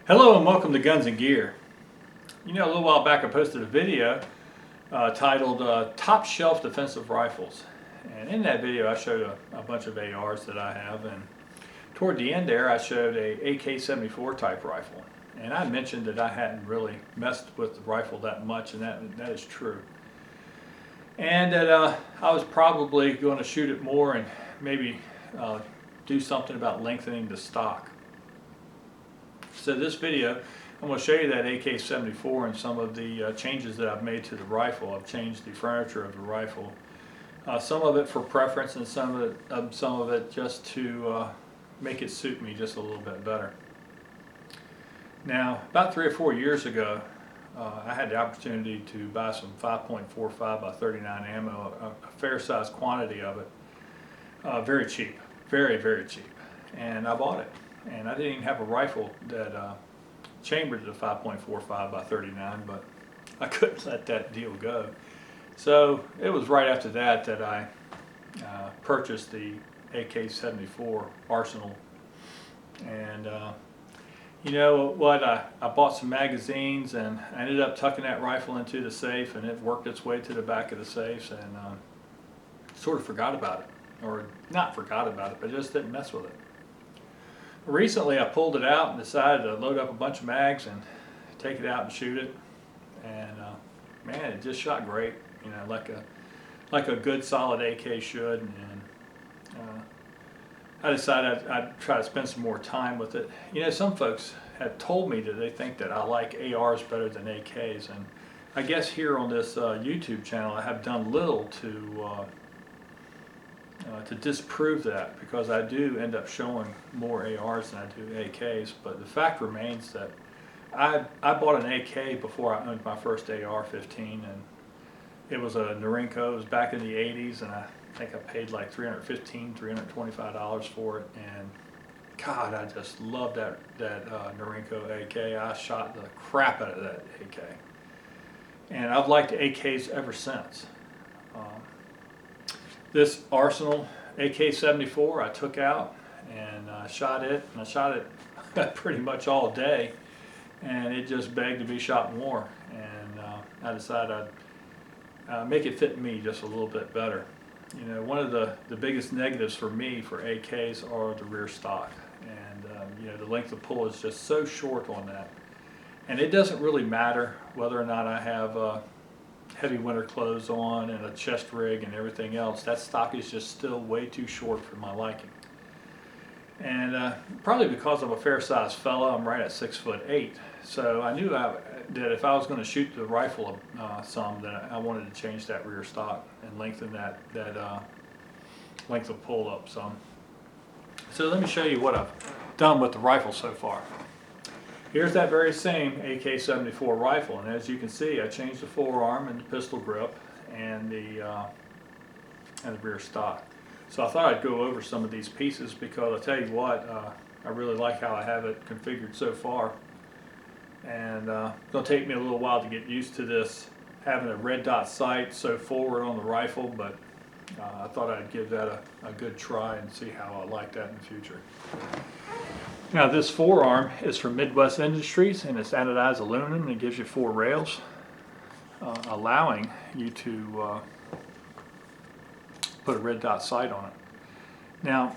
Hello and welcome to Guns and Gear. You know, a little while back I posted a video titled Top Shelf Defensive Rifles. And in that video I showed a bunch of ARs that I have, and toward the end there I showed a AK74 type rifle. And I mentioned that I hadn't really messed with the rifle that much, and that is true. And that I was probably going to shoot it more and maybe do something about lengthening the stock. So this video, I'm going to show you that AK74 and some of the changes that I've made to the rifle. I've changed the furniture of the rifle. Some of it for preference and some of it just to make it suit me just a little bit better. Now, about 3 or 4 years ago, I had the opportunity to buy some 5.45 by 39 ammo, a fair size quantity of it, very cheap, very, very cheap, and I bought it. And I didn't even have a rifle that chambered to 5.45 by 39, but I couldn't let that deal go. So it was right after that that I purchased the AK74 Arsenal. And you know what, I bought some magazines, and I ended up tucking that rifle into the safe, and it worked its way to the back of the safes, and sort of forgot about it. Or not forgot about it, but just didn't mess with it. Recently I pulled it out and decided to load up a bunch of mags and take it out and shoot it, and man, it just shot great, you know, like a good solid AK should. And I decided I'd try to spend some more time with it. You know, some folks have told me that they think that I like ARs better than AKs, and I guess here on this YouTube channel I have done little to disprove that, because I do end up showing more ARs than I do AKs. But the fact remains that I bought an AK before I owned my first AR-15, and it was a Norinco. It was back in the 80s, and I think I paid like $315, $325 for it. And God, I just loved that Norinco AK. I shot the crap out of that AK, and I've liked AKs ever since. This Arsenal AK74 I took out and I shot it, and I shot it pretty much all day, and it just begged to be shot more, and I decided I'd make it fit me just a little bit better. You know, one of the biggest negatives for me for AKs are the rear stock, and you know, the length of pull is just so short on that, and it doesn't really matter whether or not I have heavy winter clothes on and a chest rig and everything else. That stock is just still way too short for my liking. And probably because I'm a fair sized fella, I'm right at 6'8". So I knew that if I was going to shoot the rifle some, that I wanted to change that rear stock and lengthen that length of pull up some. So let me show you what I've done with the rifle so far. Here's that very same AK-74 rifle, and as you can see, I changed the forearm and the pistol grip and the rear stock. So I thought I'd go over some of these pieces, because I'll tell you what, I really like how I have it configured so far. And it's going to take me a little while to get used to this, having a red dot sight so forward on the rifle, but I thought I'd give that a good try and see how I like that in the future. Now, this forearm is from Midwest Industries, and it's anodized aluminum, and it gives you 4 rails, allowing you to put a red dot sight on it. Now,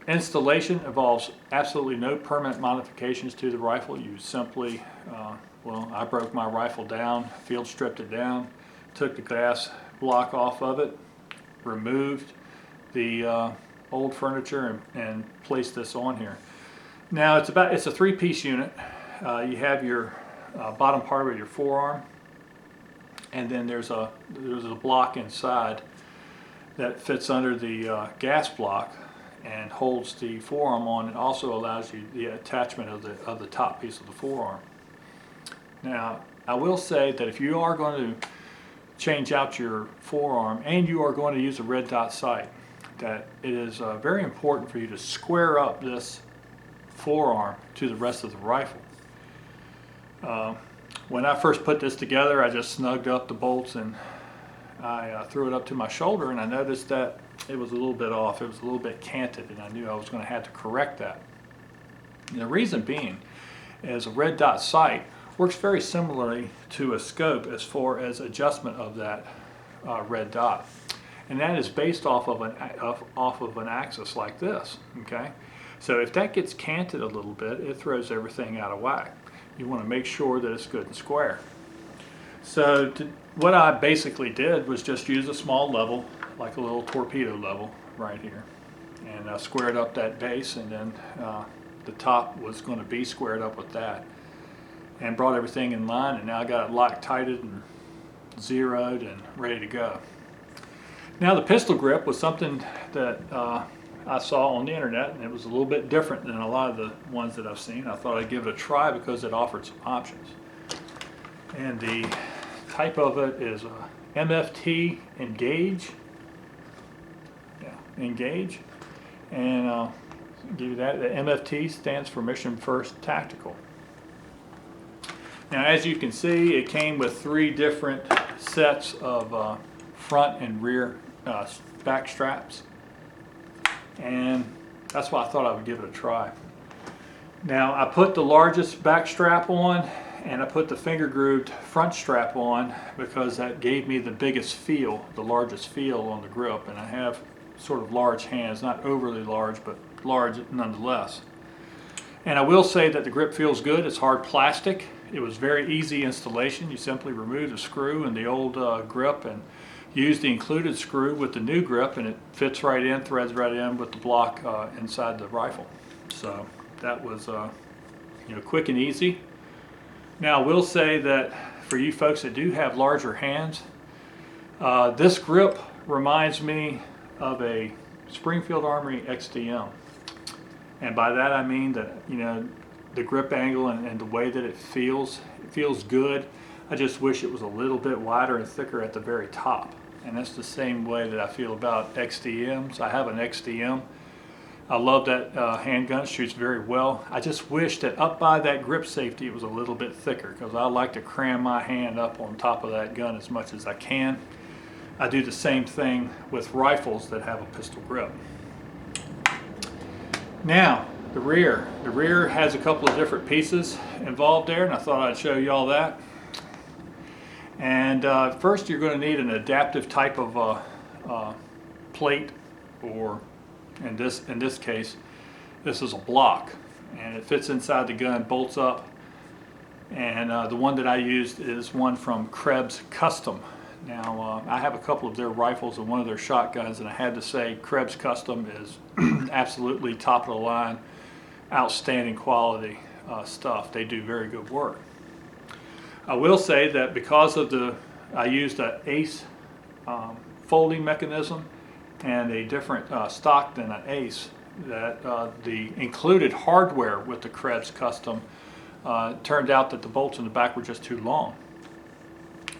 installation involves absolutely no permanent modifications to the rifle. You simply, well, I broke my rifle down, field stripped it down, took the glass block off of it, removed the old furniture, and placed this on here. Now it's a 3-piece unit. You have your bottom part of your forearm, and then there's a block inside that fits under the gas block and holds the forearm on. It also allows you the attachment of the top piece of the forearm. Now, I will say that if you are going to change out your forearm and you are going to use a red dot sight, that it is very important for you to square up this forearm to the rest of the rifle. When I first put this together, I just snugged up the bolts and I threw it up to my shoulder, and I noticed that it was a little bit off. It was a little bit canted, and I knew I was going to have to correct that. And the reason being is a red dot sight works very similarly to a scope as far as adjustment of that red dot. And that is based off of an axis like this, okay? So if that gets canted a little bit, it throws everything out of whack. You want to make sure that it's good and square. So what I basically did was just use a small level, like a little torpedo level right here. And I squared up that base, and then the top was going to be squared up with that. And brought everything in line, and now I got it Loctited and zeroed and ready to go. Now the pistol grip was something that I saw on the internet, and it was a little bit different than a lot of the ones that I've seen. I thought I'd give it a try because it offered some options. And the type of it is MFT Engage. Yeah, Engage. And I'll give you that. The MFT stands for Mission First Tactical. Now, as you can see, it came with 3 different sets of front and rear back straps, and that's why I thought I would give it a try. Now, I put the largest back strap on, and I put the finger grooved front strap on because that gave me the biggest feel, the largest feel on the grip, and I have sort of large hands, not overly large, but large nonetheless. And I will say that the grip feels good. It's hard plastic. It was very easy installation. You simply remove the screw in the old grip and use the included screw with the new grip, and it fits right in, threads right in with the block inside the rifle. So that was quick and easy. Now I will say that for you folks that do have larger hands, this grip reminds me of a Springfield Armory XDM. And by that I mean that, the grip angle and the way that it feels good. I just wish it was a little bit wider and thicker at the very top. And that's the same way that I feel about XDMs. I have an XDM. I love that handgun, it shoots very well. I just wish that up by that grip safety it was a little bit thicker, because I like to cram my hand up on top of that gun as much as I can. I do the same thing with rifles that have a pistol grip. Now, the rear. The rear has a couple of different pieces involved there, and I thought I'd show you all that. And first you're going to need an adaptive type of plate, or in this case, this is a block, and it fits inside the gun, bolts up. And the one that I used is one from Krebs Custom. Now I have a couple of their rifles and one of their shotguns, and I had to say Krebs Custom is absolutely top of the line, outstanding quality stuff. They do very good work. I will say that because of I used an ACE folding mechanism and a different stock than an ACE, that the included hardware with the Krebs Custom turned out that the bolts in the back were just too long.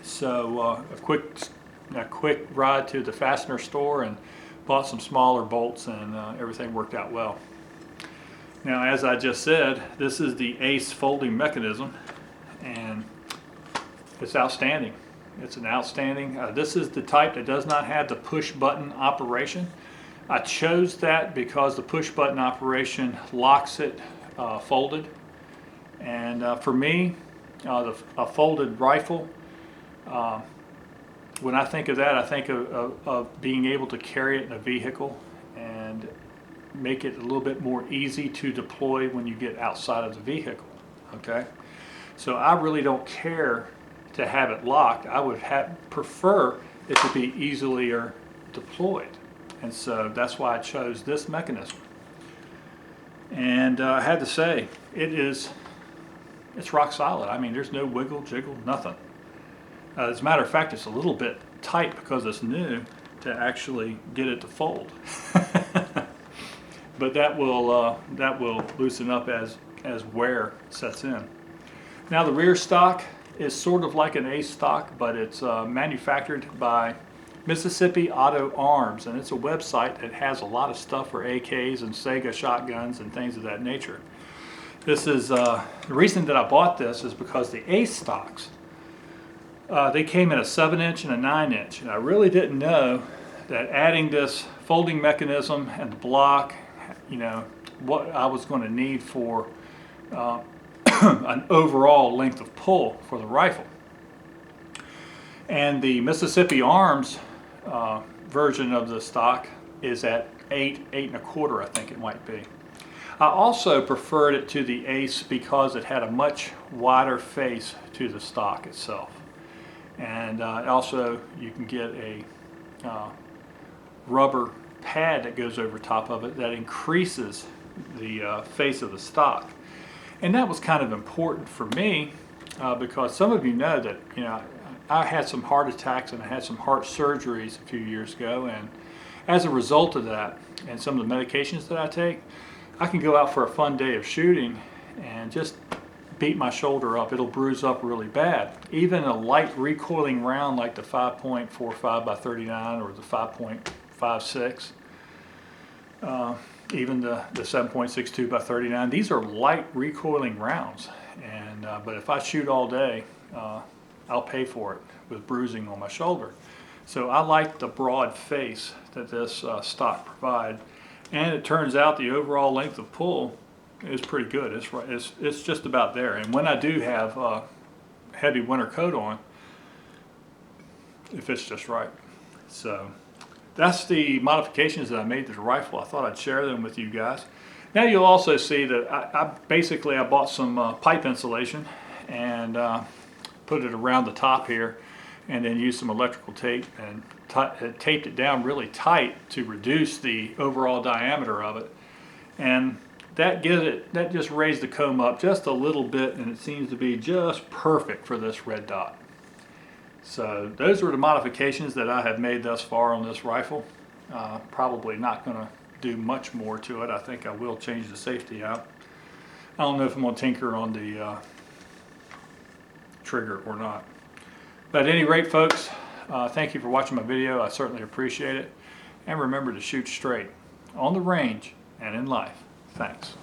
So a quick ride to the fastener store and bought some smaller bolts, and everything worked out well. Now, as I just said, this is the ACE folding mechanism, and it's outstanding. It's an outstanding, this is the type that does not have the push button operation. I chose that because the push button operation locks it folded. And for me, a folded rifle, when I think of that, I think of being able to carry it in a vehicle and make it a little bit more easy to deploy when you get outside of the vehicle, okay? So I really don't care to have it locked. I would prefer it to be easier deployed. And so that's why I chose this mechanism. And I had to say, it's rock solid. I mean, there's no wiggle, jiggle, nothing. As a matter of fact, it's a little bit tight because it's new to actually get it to fold. But that will loosen up as wear sets in. Now the rear stock is sort of like an ACE stock, but it's manufactured by Mississippi Auto Arms, and it's a website that has a lot of stuff for AKs and Sega shotguns and things of that nature. This is the reason that I bought this is because the ACE stocks, they came in a 7-inch and a 9-inch, and I really didn't know that adding this folding mechanism and the block, what I was going to need for an overall length of pull for the rifle. And the Mississippi Arms version of the stock is at 8.25, I think it might be. I also preferred it to the Ace because it had a much wider face to the stock itself. And also you can get a rubber pad that goes over top of it that increases the face of the stock. And that was kind of important for me because some of you know that, you know, I had some heart attacks and I had some heart surgeries a few years ago, and as a result of that and some of the medications that I take, I can go out for a fun day of shooting and just beat my shoulder up. It'll bruise up really bad. Even a light recoiling round like the 5.45 by 39 or the 5.56, even the 7.62 by 39, these are light recoiling rounds. And but if I shoot all day, I'll pay for it with bruising on my shoulder. So I like the broad face that this stock provides, and it turns out the overall length of pull is pretty good. It's just about there. And when I do have a heavy winter coat on, it fits just right. So that's the modifications that I made to the rifle. I thought I'd share them with you guys. Now you'll also see that I bought some pipe insulation and put it around the top here, and then used some electrical tape and taped it down really tight to reduce the overall diameter of it. And that just raised the comb up just a little bit, and it seems to be just perfect for this red dot. So those are the modifications that I have made thus far on this rifle. Probably not going to do much more to it. I think I will change the safety out. I don't know if I'm going to tinker on the trigger or not. But at any rate, folks, thank you for watching my video. I certainly appreciate it. And remember to shoot straight on the range and in life. Thanks.